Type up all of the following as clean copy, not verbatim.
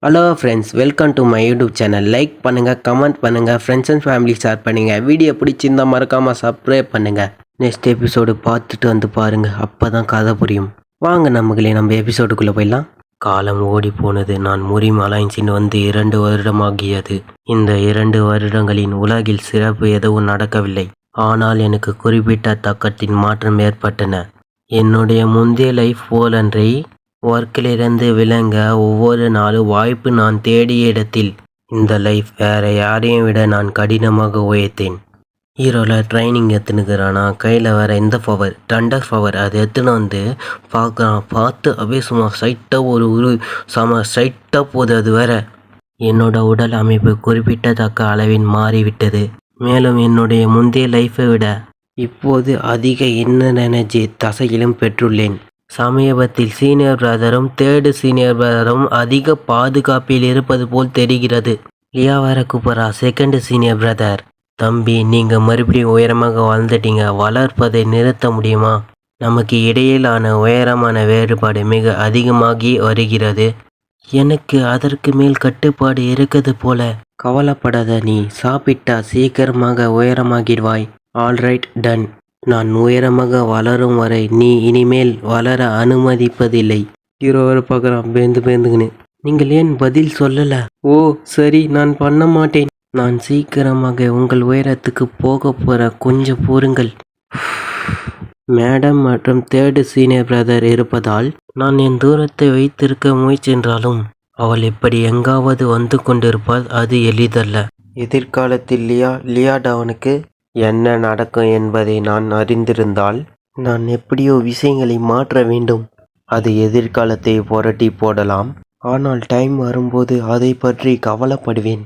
Hello friends, welcome to my YouTube channel. Like பண்ணுங்கள், comment பண்ணுங்கள், friends and family share பண்ணுங்கள். Video பிடிச்சிருந்தா மறக்காமல் சப்ஸ்கிரைப் பண்ணுங்கள். நெக்ஸ்ட் எபிசோடு பார்த்துட்டு வந்து பாருங்கள், அப்போ தான் கதை புரியும். வாங்க நம்ம எபிசோடுக்குள்ளே போயிடலாம். காலம் ஓடி போனது. நான் முரிம் அலைன்ஸின் வந்து 2 வருடமாகியது. இந்த 2 வருடங்களின் உலகில் சிறப்பு எதுவும் நடக்கவில்லை. ஆனால் எனக்கு குறிப்பிட்ட தக்கத்தின் மாற்றம் ஏற்பட்டன. என்னுடைய முந்தைய லைஃப் போலன்றி ஒர்க்கிலிருந்து விளங்க ஒவ்வொரு நாளும் வாய்ப்பு நான் தேடிய இடத்தில் இந்த லைஃப் வேற யாரையும் விட நான் கடினமாக உழைத்தேன். ஹீரோவில் ட்ரைனிங் எடுத்துனுக்கிறானா, கையில் வேற இந்த பவர் டண்டர் பவர் அதை எடுத்துன்னு வந்து பார்க்குறான். பார்த்து அப்படியே சும்மா சைட்டாக ஒரு செம சைட்டாக போகுது. அது வேற என்னோட உடல் அமைப்பு குறிப்பிட்டத்தக்க அளவில் மாறிவிட்டது. மேலும் என்னுடைய முந்தைய லைஃப்பை விட இப்போது அதிக இன்னர் எனர்ஜி தசையிலும் பெற்றுள்ளேன். சமீபத்தில் சீனியர் பிரதரும் 3rd சீனியர் பிரதரும் அதிக பாதுகாப்பில் இருப்பது போல் தெரிகிறது. லியா வேற கூப்பிட்றா, 2nd சீனியர் பிரதர். தம்பி, நீங்கள் மறுபடியும் உயரமாக வளர்ந்துட்டீங்க. வளர்ப்பதை நிறுத்த முடியுமா? நமக்கு இடையிலான உயரமான வேறுபாடு மிக அதிகமாகி வருகிறது. எனக்கு அதற்கு மேல் கட்டுப்பாடு இருக்குது போல. கவலைப்படாத, நீ சாப்பிட்டா சீக்கிரமாக உயரமாகிடுவாய். Alright, ton. நான் உயரமாக வளரும் வரை நீ இனிமேல் வளர அனுமதிப்பதில்லை. ஹீரோவை பார்க்குறான் பேந்துக்குன்னு. நீங்கள் ஏன் பதில் சொல்லல? ஓ சரி, நான் பண்ண மாட்டேன். நான் சீக்கிரமாக உங்கள் உயரத்துக்கு போக போற, கொஞ்சம் பொறுங்கள். மேடம் மற்றும் 3rd சீனியர் பிரதர் இருப்பதால் நான் என் தூரத்தை வைத்திருக்க முயற்சின்றாலும் அவள் இப்படி எங்காவது வந்து கொண்டிருப்பாள். அது எளிதல்ல. எதிர்காலத்தில் லியாடாவனுக்கு என்ன நடக்கும் என்பதை நான் அறிந்திருந்தால் நான் எப்படியோ விஷயங்களை மாற்ற வேண்டும். அது எதிர்காலத்தை புரட்டி போடலாம். ஆனால் டைம் வரும்போது அதை பற்றி கவலைப்படுவேன்.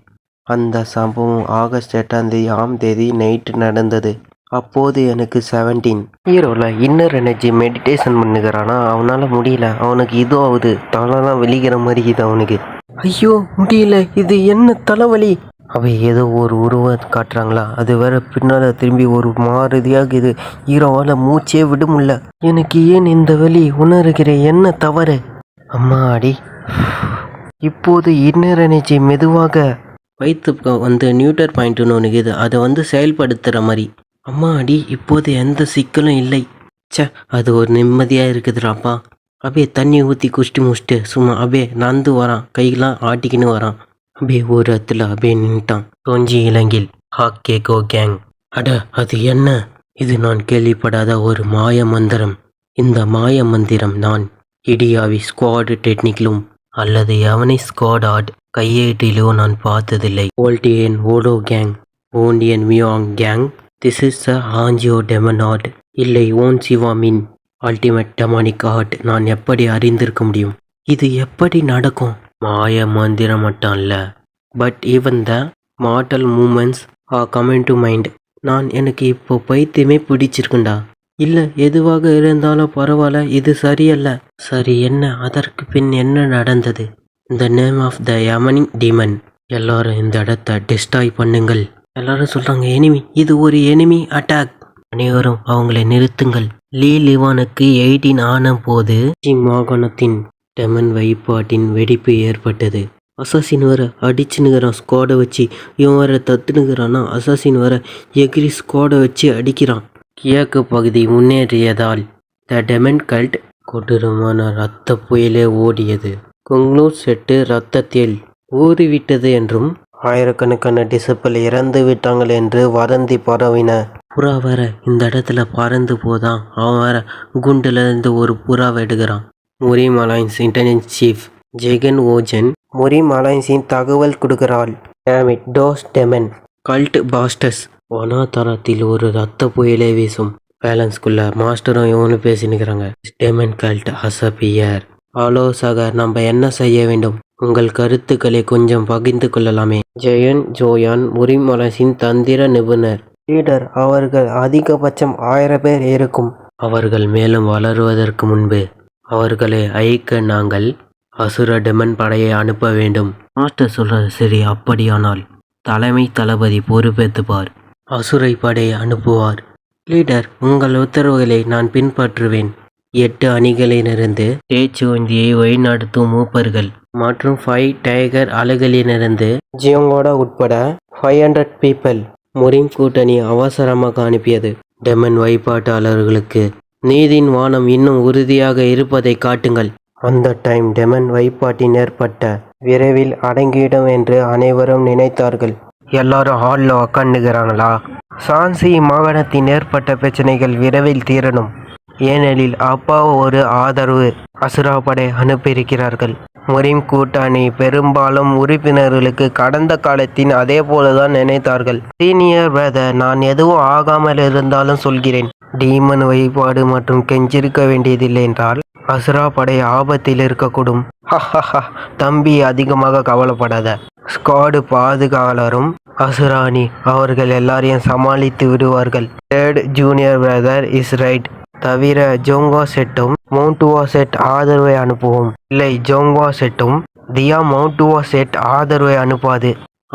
அந்த சம்பவம் ஆகஸ்ட் 8 நைட்டு நடந்தது. அப்போது எனக்கு 17. ஹீரோவில் இன்னர் எனர்ஜி மெடிடேஷன் பண்ணுகிறானா, அவனால் முடியல. அவனுக்கு இது ஆகுது, தலைலாம் வெளிக்கிற மாதிரி இது அவனுக்கு. ஐயோ முடியல, இது என்ன தலைவலி. அவை ஏதோ ஒரு உருவம் காட்டுறாங்களா, அது வேற பின்னால் திரும்பி ஒரு மாறுதியாக இது. ஹீரோவால் மூச்சே விட முடியல. எனக்கு ஏன் இந்த வலி உணர்கிறேன், என்ன தவறு? அம்மா அடி. இப்போது இன்னர் எனர்ஜி மெதுவாக வைத்து வந்து நியூட்டர் பாயிண்ட்னு ஒன்று இது, அதை வந்து செயல்படுத்துகிற மாதிரி. அம்மா அடி, இப்போது எந்த சிக்கலும் இல்லை. அது ஒரு நிம்மதியாக இருக்குதுடாப்பா. அப்படியே தண்ணி ஊற்றி குஷ்டி முடிச்சுட்டு சும்மா அப்படியே நடந்து வரான், கையெல்லாம் ஆட்டிக்கின்னு வரான். அப்படியே ஒரு இடத்துல அப்படியே நின்ட்டான். கொஞ்சி இலங்கில் ஹாக்கேகோ கேங். அட, அது என்ன? இது நான் கேள்விப்படாத ஒரு மாய மந்திரம். இந்த மாய மந்திரம் நான் இடியாவி ஸ்குவாட் டெக்னிக்கிலும் அல்லது எவனை ஸ்குவாட் ஆட் கையேட்டிலோ நான் பார்த்ததில்லை. ஓல்டியன் ஓடோ கேங், ஓண்டியன் மியாங் கேங், திஸ் இஸ் அ ஆஞ்சியோ டெமன் ஆர்ட், இல்லை ஓன் சிவா மின் அல்டிமேட் டெமானிக் ஆர்ட். நான் எப்படி அறிந்திருக்க முடியும்? இது எப்படி நடக்கும்? மாய மந்திரம் மட்டும் அல்ல, but even the mortal moments are coming to mind. எனக்கு இப்போ பைத்தியமே பிடிச்சிருக்குண்டா. இல்லை, எதுவாக இருந்தாலும் பரவாயில்ல, இது சரியல்ல. சரி, என்ன? அதற்கு பின் என்ன நடந்தது? த நேம் ஆஃப் த எமனிங் டீமன். எல்லாரும் இந்த இடத்த டிஸ்ட்ராய் பண்ணுங்கள். எல்லாரும் சொல்கிறாங்க எனிமி, இது ஒரு எனிமி அட்டாக். அனைவரும் அவங்களை நிறுத்துங்கள். லீ லிவானுக்கு 18 ஆன போது மாகாணத்தின் டெமன் வைப்பாட்டின் வெடிப்பு ஏற்பட்டது. அசாசின் வர அடிச்சுனுக்கிறான் ஸ்குவாடை வச்சு. இவன் வர தத்துனுக்கிறான்னா அசாசின் வர எகிரி ஸ்குவாடை வச்சு அடிக்கிறான். கிழக்கு பகுதி முன்னேறியதால் த டெமன் கல்ட் கொடூரமான இரத்த புயலே ஓடியது. குங்லூர் செட்டு இரத்தத்தில் ஊறிவிட்டது என்றும் ஆயிரக்கணக்கான டிசப்பில் இறந்து விட்டாங்கள் என்று வதந்தி பரவின. புறா வேற இந்த இடத்துல பறந்து போதான். அவன் வேற குண்டுலேருந்து ஒரு புறாவை எடுக்கிறான். முரிம் அலைன்ஸ் இன்டெலிஜென்ஸ் சீஃப் ஜெகன் ஓஜன் முரிம் அலைன்ஸின் தகவல் கொடுக்கிறாள். Damn it, those demon cult bastards. வனாதரத்தில் ஒரு ரத்த புயலே வீசும். பேலன்ஸ்குள்ள மாஸ்டரும் இவனு பேசினுக்கிறாங்க. டெமன் கல்ட் அசபியர். ஹலோ சகர், நம்ம என்ன செய்ய வேண்டும்? உங்கள் கருத்துக்களை கொஞ்சம் பகிர்ந்து கொள்ளலாமே. ஜெயன் ஜோயான் முரிம் அலைன்ஸின் தந்திர நிபுணர். லீடர், அவர்கள் அதிகபட்சம் 1000 பேர் இருக்கும். அவர்கள் மேலும் வளருவதற்கு முன்பு அவர்களை அழிக்க நாங்கள் அசுர டெமன் படையை அனுப்ப வேண்டும். மாஸ்டர் சொல்றது சரி. அப்படியானால் தலைமை தளபதி பொறுப்பேற்றுப்பார். அசுரை படையை அனுப்புவார். லீடர், உங்கள் உத்தரவுகளை நான் பின்பற்றுவேன். 8 அணிகளிலிருந்து தேச்சுவந்தியை வழிநடத்தும் மூப்பர்கள் மற்றும் 5 டைகர் அலைகளிலிருந்து ஜியோங்கோடா உட்பட 500 பீப்பிள் முரிம் கூட்டணி அவசரமாக அனுப்பியது. டெமன் வழிபாட்டாளர்களுக்கு நீதியின் வானம் இன்னும் உறுதியாக இருப்பதை காட்டுங்கள். அந்த டைம் டெமன் வழிபாட்டின் ஏற்பட்ட விரைவில் அடங்கிடும் என்று அனைவரும் நினைத்தார்கள். எல்லாரும் ஹாலில் உக்காந்துக்கிறாங்களா? சான்சி மாகாணத்தின் ஏற்பட்ட பிரச்சனைகள் விரைவில் தீரணும். ஏனெனில் அப்பா ஒரு ஆதரவு அசுரா படை அனுப்பியிருக்கிறார்கள். முரிம் கூட்டணி பெரும்பாலும் உறுப்பினர்களுக்கு கடந்த காலத்தின் அதே போலதான் நினைத்தார்கள். சீனியர் பிரதர், நான் எதுவும் ஆகாமல் இருந்தாலும் சொல்கிறேன். டீமன் வழிபாடு மற்றும் கெஞ்சிருக்க வேண்டியதில்லை என்றால் அசுரா படை ஆபத்தில் இருக்கக்கூடும். தம்பி, அதிகமாக கவலைப்படாத. ஸ்குவாடு பாதுகாவலரும் அசுராணி அவர்கள் எல்லாரையும் சமாளித்து விடுவார்கள். Third junior brother is right. தவிர ஜோங்கோ செட்டும் மவுண்டுவா செட் ஆதரவை அனுப்புவோம். இல்லை, ஜோங்கோ செட்டும் தியா மவுண்டுவா செட் ஆதரவை அனுப்பாது.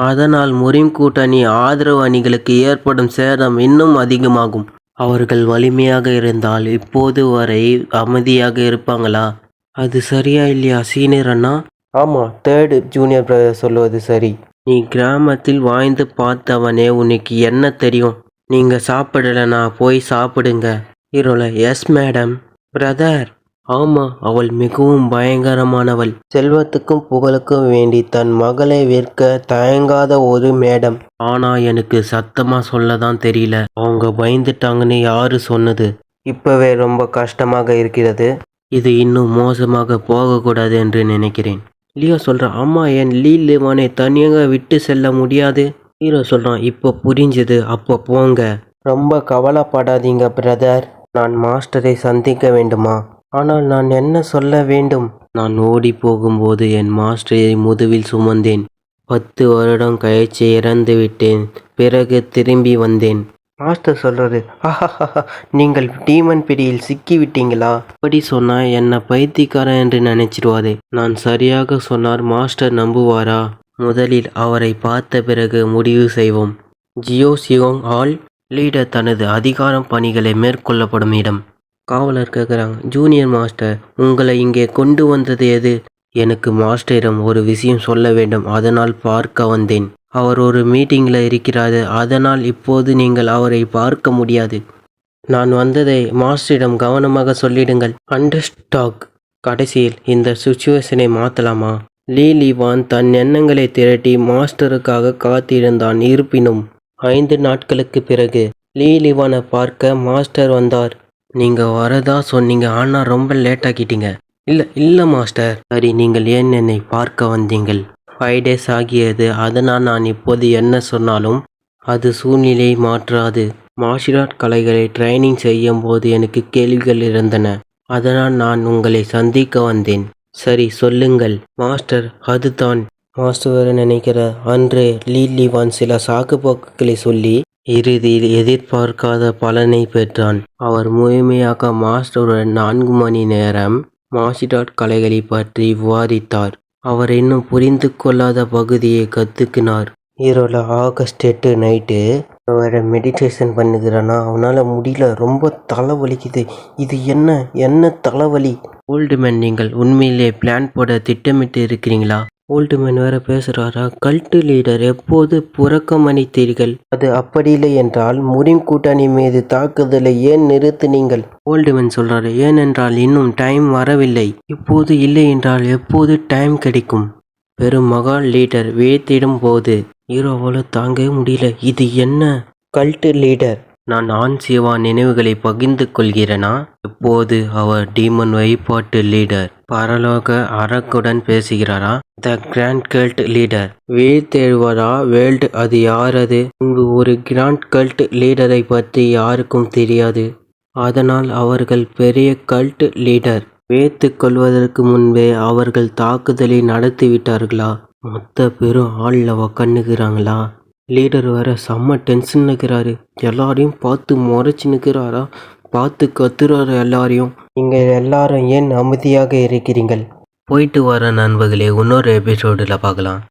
அதனால் முரிம் கூட்டணி ஆதரவு அணிகளுக்கு ஏற்படும் சேதம் இன்னும் அதிகமாகும். அவர்கள் வலிமையாக இருந்தால் இப்போது வரை அமைதியாக இருப்பாங்களா? அது சரியா இல்லையா சீனியர் அண்ணா? ஆமாம், தேர்ட் ஜூனியர் பிரதர் சொல்வது சரி. நீ கிராமத்தில் வாழ்ந்து பார்த்தவனே, உனக்கு என்ன தெரியும்? நீங்க சாப்பிடலனா போய் சாப்பிடுங்க. ஹீரோல, எஸ் மேடம். பிரதர், ஆமா, அவள் மிகவும் பயங்கரமானவள். செல்வத்துக்கும் புகழுக்கும் வேண்டி தன் மகளை விற்க தயங்காத ஒரு மேடம். ஆனா எனக்கு சத்தமா சொல்லதான் தெரியல. அவங்க பயந்துட்டாங்கன்னு யாரு சொன்னது? இப்பவே ரொம்ப கஷ்டமாக இருக்கிறது. இது இன்னும் மோசமாக போகக்கூடாது என்று நினைக்கிறேன். லியோ சொல்கிறான், அம்மா, என் லீலிவானை தனியாக விட்டு செல்ல முடியாது. ஹீரோ சொல்கிறான், இப்போ புரிஞ்சுது, அப்போ போங்க. ரொம்ப கவலைப்படாதீங்க பிரதர். நான் மாஸ்டரை சந்திக்க வேண்டுமா? ஆனால் நான் என்ன சொல்ல வேண்டும்? நான் ஓடி போகும்போது என் மாஸ்டரை முதுவில் சுமந்தேன். 10 வருடம் கழிச்சு இறந்து விட்டேன். பிறகு திரும்பி வந்தேன். மாஸ்டர் சொல்றாரு, நீங்கள் டீமன் பிடியில் சிக்கி விட்டீங்களா? அப்படி சொன்னா என்ன பைத்தியக்காரன் என்று நினைச்சிடுவாரு. நான் சரியாக சொன்னார் மாஸ்டர் நம்புவாரா? முதலில் அவரை பார்த்த பிறகு முடிவு செய்வோம். ஜியோ சியோங் ஆல் லீடர் தனது அதிகாரம் பணிகளை மேற்கொள்ளப்படும் இடம். காவலர் கேட்குறாங்க, ஜூனியர் மாஸ்டர், உங்களை இங்கே கொண்டு வந்தது எது? எனக்கு மாஸ்டரிடம் ஒரு விஷயம் சொல்ல வேண்டும், அதனால் பார்க்க வந்தேன். அவர் ஒரு மீட்டிங்கில் இருக்கிறாரு, அதனால் இப்போது நீங்கள் அவரை பார்க்க முடியாது. நான் வந்ததை மாஸ்டரிடம் கவனமாக சொல்லிடுங்கள். அண்டர்ஸ்டாக். கடைசியில் இந்த சுச்சுவேஷனை மாற்றலாமா? லீலிவான் தன் எண்ணங்களை திரட்டி மாஸ்டருக்காக காத்திருந்தான். இருப்பினும் 5 நாட்களுக்கு பிறகு லீலிவானை பார்க்க மாஸ்டர் வந்தார். நீங்கள் வரதா சொன்னீங்க, ஆனால் ரொம்ப லேட் ஆக்கிட்டீங்க. இல்லை மாஸ்டர். சரி, நீங்கள் ஏன் என்னை பார்க்க வந்தீங்கள்? 5 days ஆகியது. அதனால் நான் இப்போது என்ன சொன்னாலும் அது சூழ்நிலையை மாற்றாது. மார்ஷியல் ஆர்ட் கலைகளை ட்ரைனிங் செய்யும் போது எனக்கு கேள்விகள் இருந்தன. அதனால் நான் உங்களை சந்திக்க வந்தேன். சரி, சொல்லுங்கள் மாஸ்டர். அதுதான் மாஸ்டர் நினைக்கிற அன்று லீலிவான் சில சாக்குப்போக்குகளை சொல்லி இறுதியில் எதிர்பார்க்காத பலனை பெற்றான். அவர் முழுமையாக மாஸ்டருடன் 4 மணி நேரம் மார்ஷியல் ஆர்ட் கலைகளை பற்றி விவாதித்தார். அவர் இன்னும் புரிந்து கொள்ளாத பகுதியை கற்றுக்கினார். ஹீரோல ஆகஸ்ட் 8 நைட்டு அவரை மெடிடேஷன் பண்ணுகிறானா, அவனால் முடியல, ரொம்ப தலைவலிக்குது. இது என்ன தலைவலி? ஓல்டுமேன், நீங்கள் உண்மையிலே பிளான் போட திட்டமிட்டு இருக்கிறீங்களா? ஓல்டுமேன் வேற பேசுகிறாரா? கல்ட்டு லீடர், எப்போது புறக்கமணித்தீர்கள்? அது அப்படி இல்லை என்றால் முரிம் கூட்டணி மீது தாக்குதலை ஏன் நிறுத்தினீங்கள்? ஓல்டுமேன் சொல்றாரு, ஏனென்றால் இன்னும் டைம் வரவில்லை. இப்போது இல்லை என்றால் எப்போது டைம் கிடைக்கும்? பெரும் மகா லீடர் வீழ்த்திடும் போது ஹீரோவால் தாங்கவே முடியல. இது என்ன? கல்ட்டு லீடர், நான் ஆன் சிவா நினைவுகளை பகிர்ந்து கொள்கிறேனா? இப்போது அவர் டீமன் வழிபாட்டு லீடர் பரலோக அரக்குடன் பேசுகிறாரா? த கிராண்ட் கல்ட் லீடர் வீழ்த்தெழுவதா வேல்டு? அது யாரது? இங்கு ஒரு கிராண்ட் கல்ட் லீடரை பற்றி யாருக்கும் தெரியாது. அதனால் அவர்கள் பெரிய கல்ட் லீடர் வேத்து கொள்வதற்கு முன்பே அவர்கள் தாக்குதலை நடத்திவிட்டார்களா? மொத்த பேரும் ஆளில் உக்காந்துக்கிறாங்களா? லீடர் வேற செம்ம டென்ஷன் நிற்கிறாரு. எல்லாரையும் பார்த்து முறைச்சி நிற்கிறாரா? பார்த்து கத்துறாரு எல்லாரையும். நீங்கள் எல்லாரும் ஏன் அமைதியாக இருக்கிறீங்கள்? போயிட்டு வர நண்பர்களே, இன்னொரு எபிசோடில் பார்க்கலாம்.